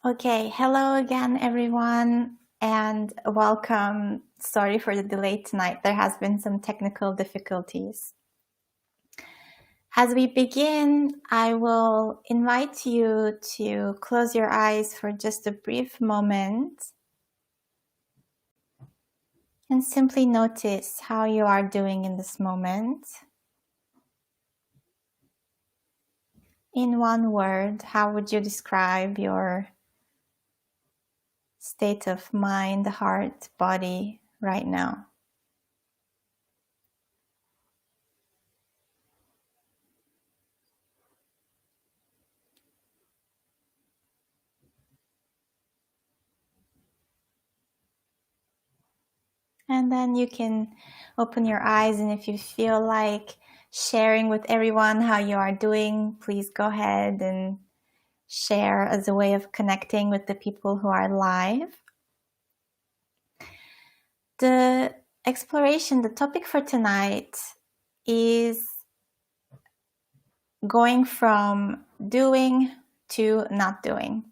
Okay, hello again, everyone, and welcome. Sorry for the delay tonight. There has been some technical difficulties. As we begin, I will invite you to close your eyes for just a brief moment and simply notice how you are doing in this moment. In one word, how would you describe your state of mind, heart, body right now? And then you can open your eyes, and if you feel like sharing with everyone how you are doing, please go ahead and share as a way of connecting with the people who are live. The exploration, the topic for tonight is going from doing to not doing.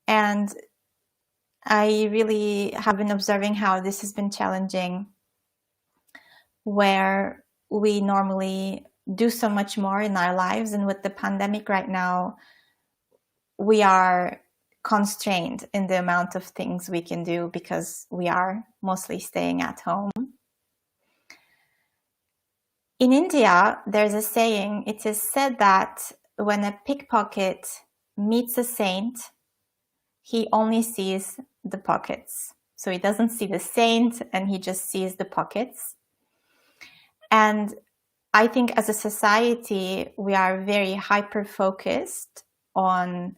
And I really have been observing how this has been challenging, where we normally do so much more in our lives, and with the pandemic right now, we are constrained in the amount of things we can do because we are mostly staying at home. In India, there's a saying, it is said that when a pickpocket meets a saint, he only sees the pockets. So he doesn't see the saint, and he just sees the pockets. And I think as a society, we are very hyper-focused on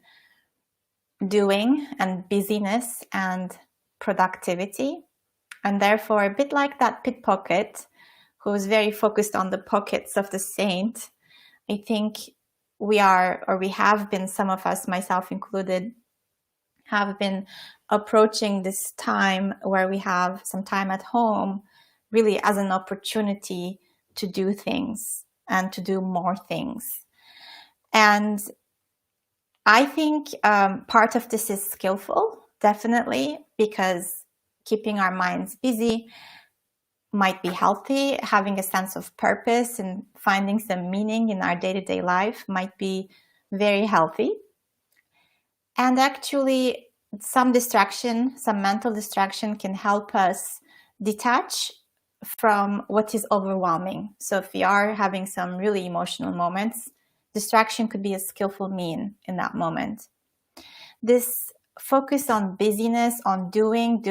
doing and busyness and productivity. And therefore, a bit like that pickpocket who is very focused on the pockets of the saint, I think we are, or we have been, some of us, myself included, have been approaching this time where we have some time at home really as an opportunity to do things and to do more things. And I think part of this is skillful, definitely, because keeping our minds busy might be healthy. Having a sense of purpose and finding some meaning in our day-to-day life might be very healthy. And actually, some distraction, some mental distraction can help us detach from what is overwhelming. So if we are having some really emotional moments, distraction could be a skillful mean in that moment. This focus on busyness, on doing,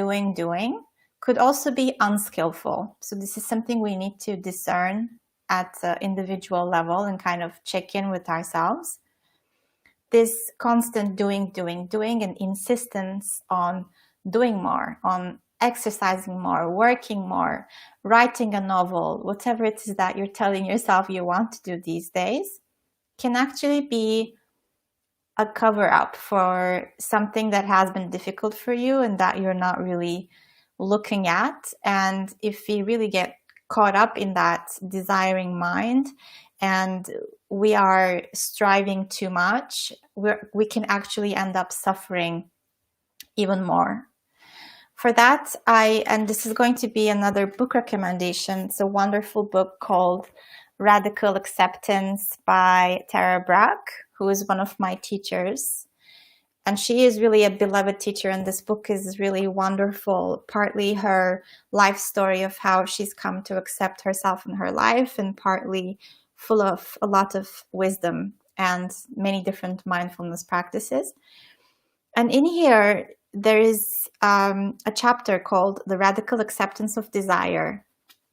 could also be unskillful. So this is something we need to discern at the individual level and kind of check in with ourselves. This constant doing, and insistence on doing more, on exercising more, working more, writing a novel, whatever it is that you're telling yourself you want to do these days, can actually be a cover-up for something that has been difficult for you and that you're not really looking at. And if we really get caught up in that desiring mind and we are striving too much, we can actually end up suffering even more. For that, and this is going to be another book recommendation. It's a wonderful book called Radical Acceptance by Tara Brach, who is one of my teachers. And she is really a beloved teacher, and this book is really wonderful, partly her life story of how she's come to accept herself in her life, and partly full of a lot of wisdom and many different mindfulness practices. And in here, there is a chapter called The Radical Acceptance of Desire.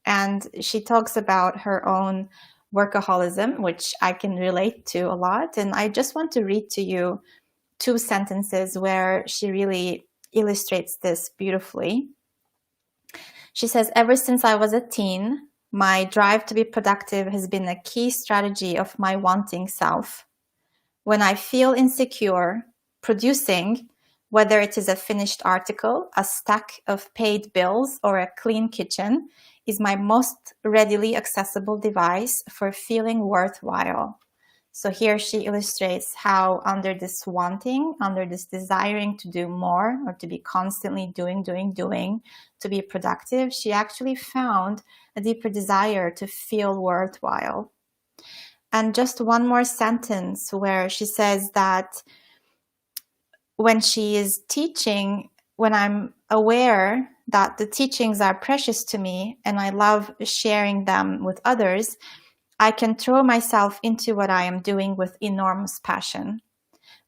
And she talks about her own workaholism, which I can relate to a lot. And I just want to read to you 2 sentences where she really illustrates this beautifully. She says, "Ever since I was a teen, my drive to be productive has been a key strategy of my wanting self. When I feel insecure, producing, whether it is a finished article, a stack of paid bills, or a clean kitchen, is my most readily accessible device for feeling worthwhile." So here she illustrates how under this wanting, under this desiring to do more or to be constantly doing, to be productive, she actually found a deeper desire to feel worthwhile. And just one more sentence where she says that when she is teaching, when I'm aware that the teachings are precious to me and I love sharing them with others, I can throw myself into what I am doing with enormous passion.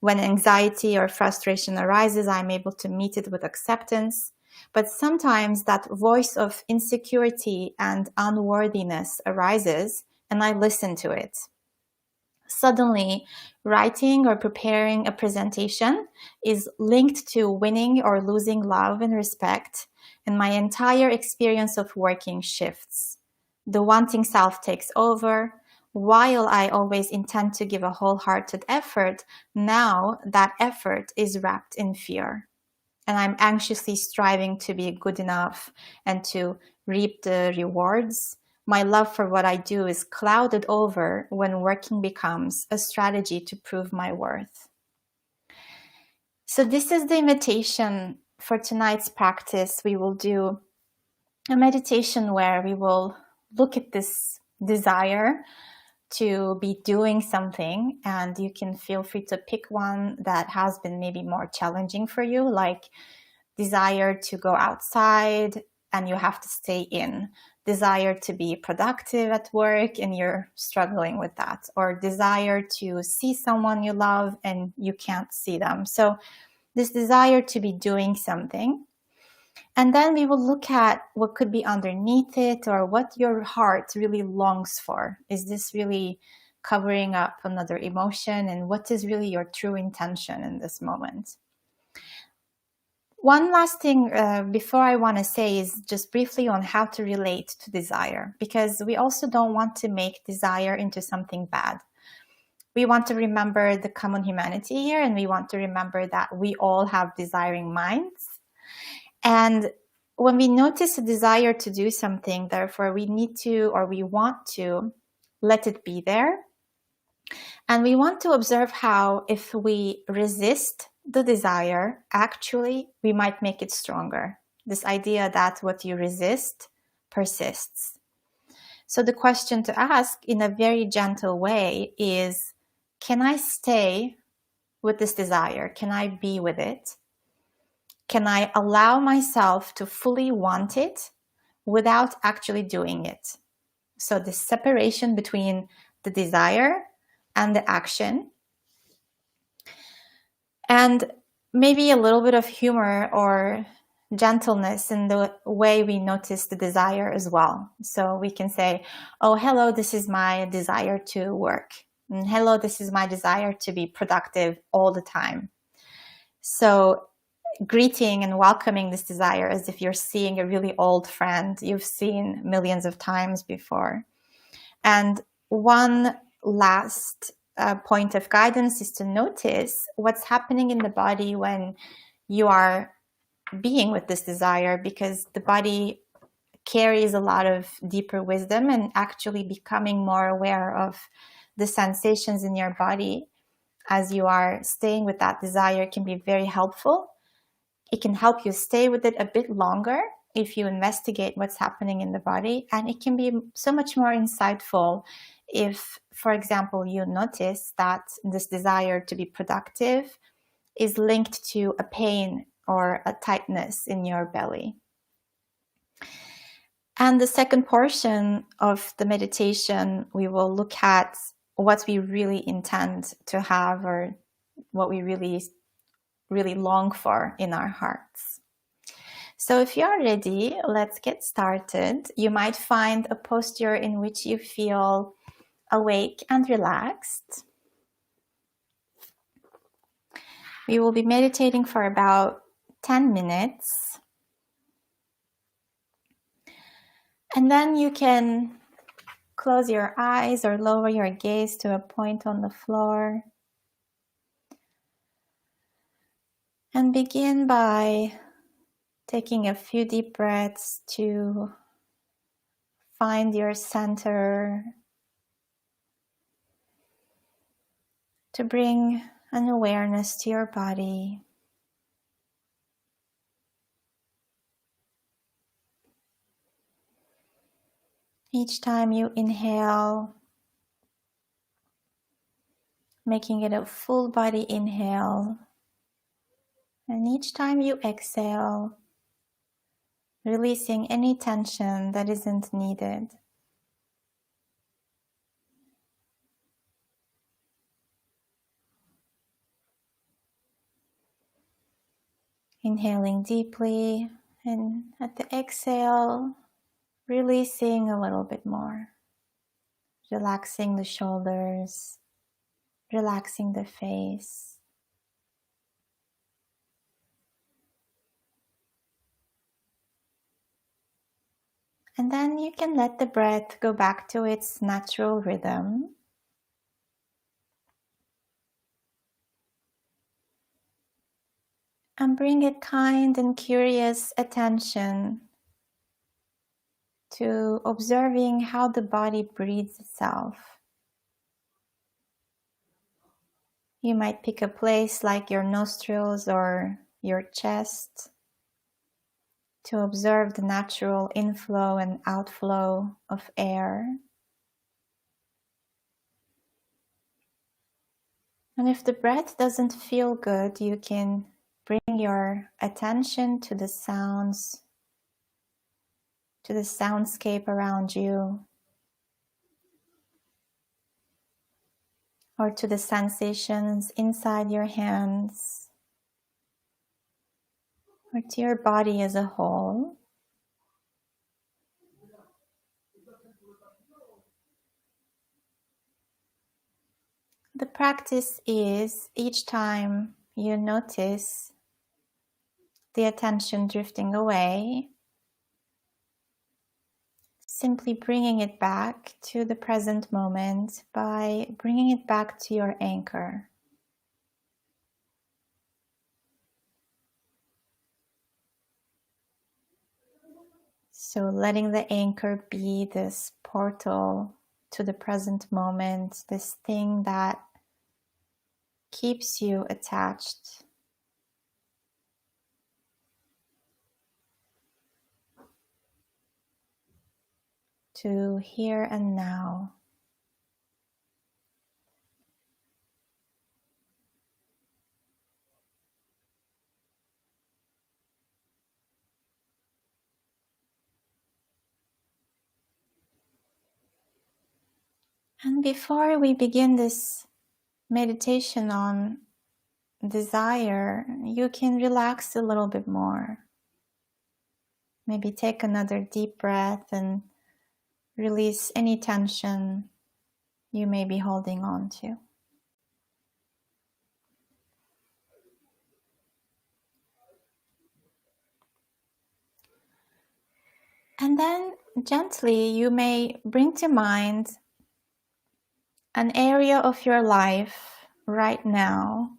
When anxiety or frustration arises, I'm able to meet it with acceptance. But sometimes that voice of insecurity and unworthiness arises, and I listen to it. Suddenly, writing or preparing a presentation is linked to winning or losing love and respect, and my entire experience of working shifts. The wanting self takes over. While I always intend to give a wholehearted effort, now that effort is wrapped in fear. And I'm anxiously striving to be good enough and to reap the rewards. My love for what I do is clouded over when working becomes a strategy to prove my worth. So this is the invitation for tonight's practice. We will do a meditation where we will look at this desire to be doing something, and you can feel free to pick one that has been maybe more challenging for you, like desire to go outside and you have to stay in, desire to be productive at work and you're struggling with that, or desire to see someone you love and you can't see them. So this desire to be doing something. And then we will look at what could be underneath it, or what your heart really longs for. Is this really covering up another emotion? And what is really your true intention in this moment? One last thing before I want to say is just briefly on how to relate to desire, because we also don't want to make desire into something bad. We want to remember the common humanity here, and we want to remember that we all have desiring minds. And when we notice a desire to do something, therefore we need to, or we want to, let it be there. And we want to observe how if we resist the desire, actually, we might make it stronger. This idea that what you resist persists. So the question to ask in a very gentle way is, can I stay with this desire? Can I be with it? Can I allow myself to fully want it without actually doing it? So the separation between the desire and the action. And maybe a little bit of humor or gentleness in the way we notice the desire as well. So we can say, oh, hello, this is my desire to work. And hello, this is my desire to be productive all the time. So greeting and welcoming this desire as if you're seeing a really old friend you've seen millions of times before. And one last point of guidance is to notice what's happening in the body when you are being with this desire, because the body carries a lot of deeper wisdom, and actually becoming more aware of the sensations in your body as you are staying with that desire can be very helpful. It can help you stay with it a bit longer if you investigate what's happening in the body. And it can be so much more insightful if, for example, you notice that this desire to be productive is linked to a pain or a tightness in your belly. And the second portion of the meditation, we will look at what we really intend to have, or what we really long for in our hearts. So if you're ready, let's get started. You might find a posture in which you feel awake and relaxed. We will be meditating for about 10 minutes. And then you can close your eyes or lower your gaze to a point on the floor. And begin by taking a few deep breaths to find your center. to bring an awareness to your body. Each time you inhale, making it a full body inhale, and each time you exhale, releasing any tension that isn't needed. Inhaling deeply, and at the exhale, releasing a little bit more. Relaxing the shoulders, relaxing the face. And then you can let the breath go back to its natural rhythm. And bring a kind and curious attention to observing how the body breathes itself. You might pick a place like your nostrils or your chest to observe the natural inflow and outflow of air. And if the breath doesn't feel good, you can bring your attention to the sounds, to the soundscape around you, or to the sensations inside your hands, or to your body as a whole. The practice is each time you notice the attention drifting away, simply bringing it back to the present moment by bringing it back to your anchor. So letting the anchor be this portal to the present moment, this thing that keeps you attached. To here and now. And before we begin this meditation on desire, you can relax a little bit more. Maybe take another deep breath and release any tension you may be holding on to. And then gently you may bring to mind an area of your life right now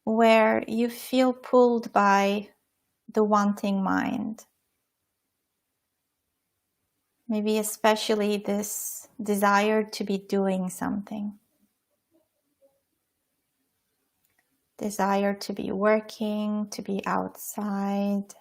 where you feel pulled by the wanting mind. Maybe especially this desire to be doing something. Desire to be working, to be outside.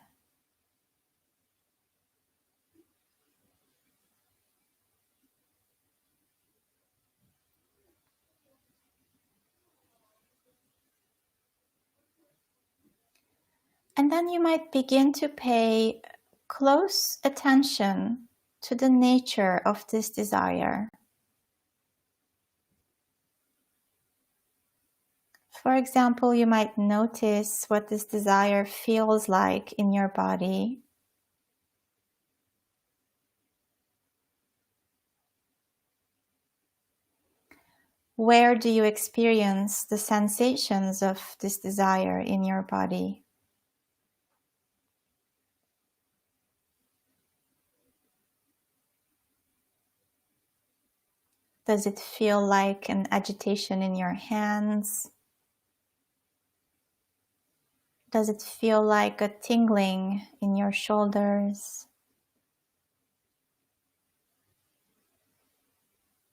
And then you might begin to pay close attention to the nature of this desire. For example, you might notice what this desire feels like in your body. Where do you experience the sensations of this desire in your body? Does it feel like an agitation in your hands? Does it feel like a tingling in your shoulders?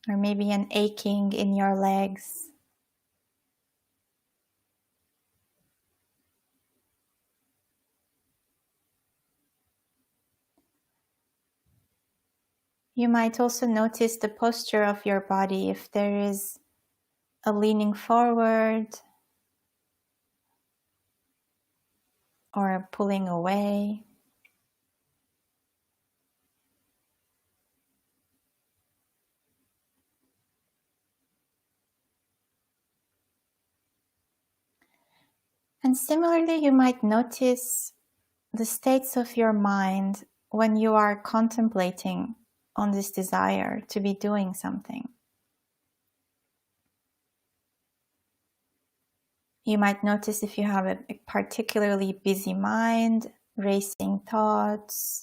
or maybe an aching in your legs. You might also notice the posture of your body, if there is a leaning forward or a pulling away. And similarly, you might notice the states of your mind when you are contemplating on this desire to be doing something. You might notice if you have a particularly busy mind, racing thoughts.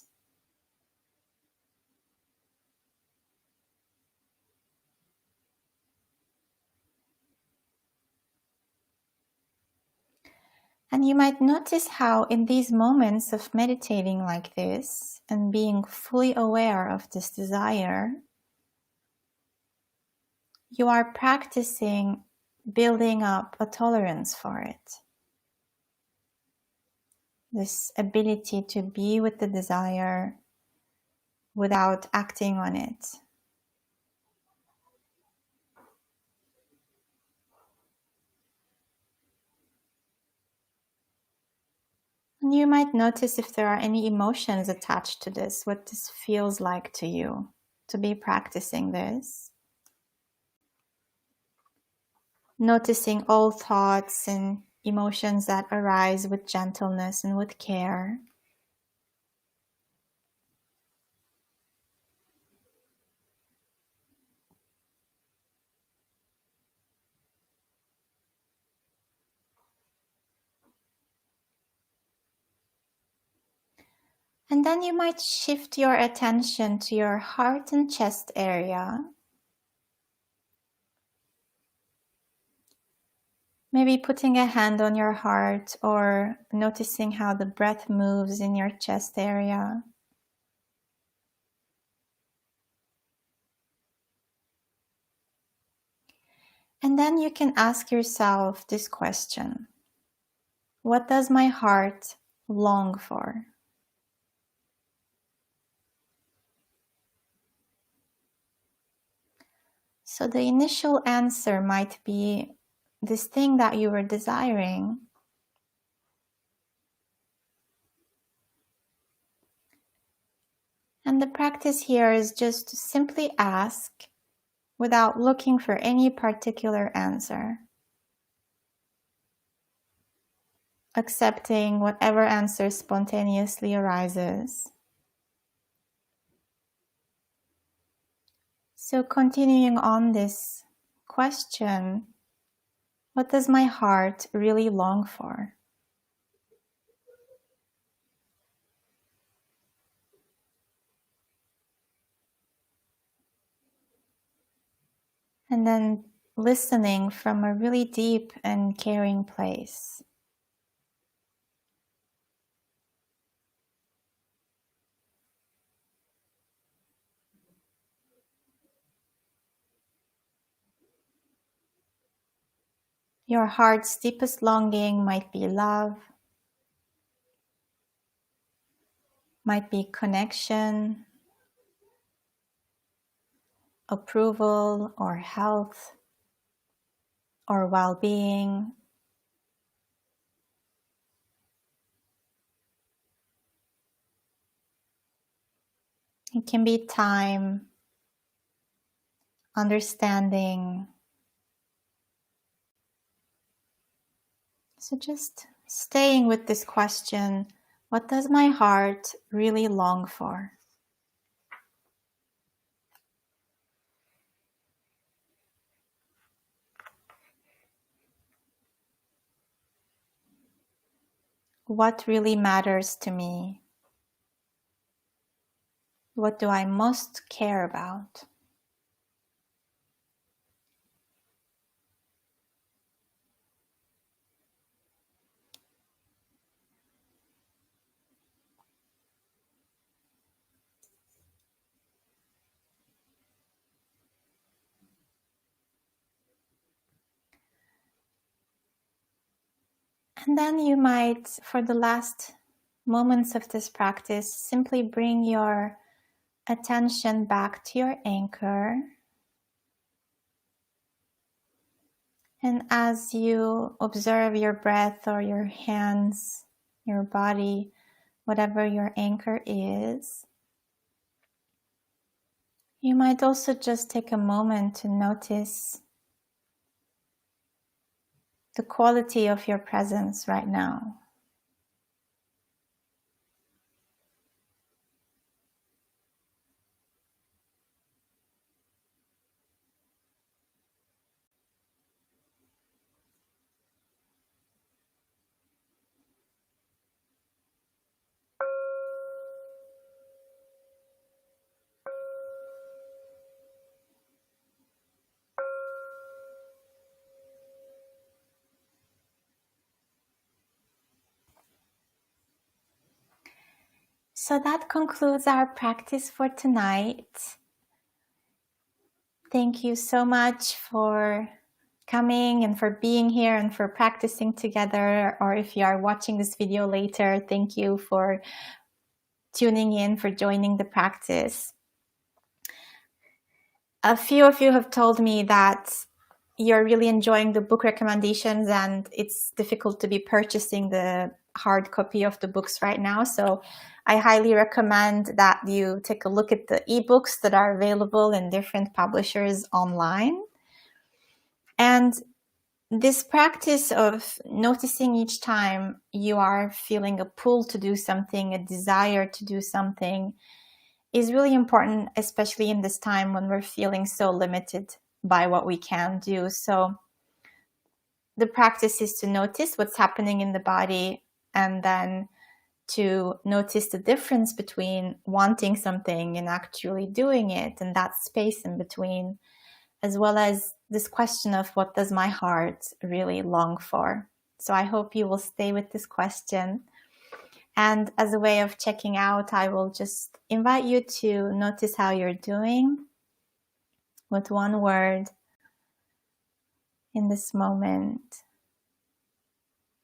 And you might notice how in these moments of meditating like this and being fully aware of this desire, you are practicing building up a tolerance for it. This ability to be with the desire without acting on it. And you might notice if there are any emotions attached to this, what this feels like to you to be practicing this. Noticing all thoughts and emotions that arise with gentleness and with care. And then you might shift your attention to your heart and chest area. Maybe putting a hand on your heart or noticing how the breath moves in your chest area. And then you can ask yourself this question: what does my heart long for? So the initial answer might be this thing that you were desiring. And the practice here is just to simply ask without looking for any particular answer, accepting whatever answer spontaneously arises. So continuing on this question, what does my heart really long for? And then listening from a really deep and caring place. Your heart's deepest longing might be love, might be connection, approval, or health, or well-being. It can be time, understanding. So just staying with this question, what does my heart really long for? What really matters to me? What do I most care about? And then you might, for the last moments of this practice, simply bring your attention back to your anchor. And as you observe your breath or your hands, your body, whatever your anchor is, you might also just take a moment to notice the quality of your presence right now. So that concludes our practice for tonight. Thank you so much for coming and for being here and for practicing together. Or if you are watching this video later, thank you for tuning in, for joining the practice. A few of you have told me that you're really enjoying the book recommendations and it's difficult to be purchasing the hard copy of the books right now. So I highly recommend that you take a look at the ebooks that are available in different publishers online. And this practice of noticing each time you are feeling a pull to do something, a desire to do something, is really important, especially in this time when we're feeling so limited by what we can do. So the practice is to notice what's happening in the body and then to notice the difference between wanting something and actually doing it, and that space in between, as well as this question of what does my heart really long for. So I hope you will stay with this question. And as a way of checking out, I will just invite you to notice how you're doing with one word in this moment.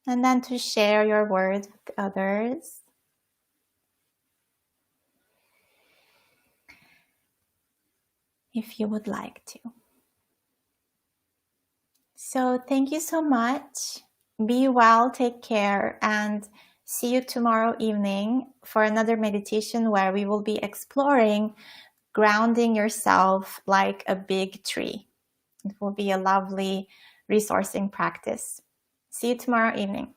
And then to share your words with others. If you would like to. So thank you so much. Be well, take care, and see you tomorrow evening for another meditation where we will be exploring grounding yourself like a big tree. It will be a lovely resourcing practice. See you tomorrow evening.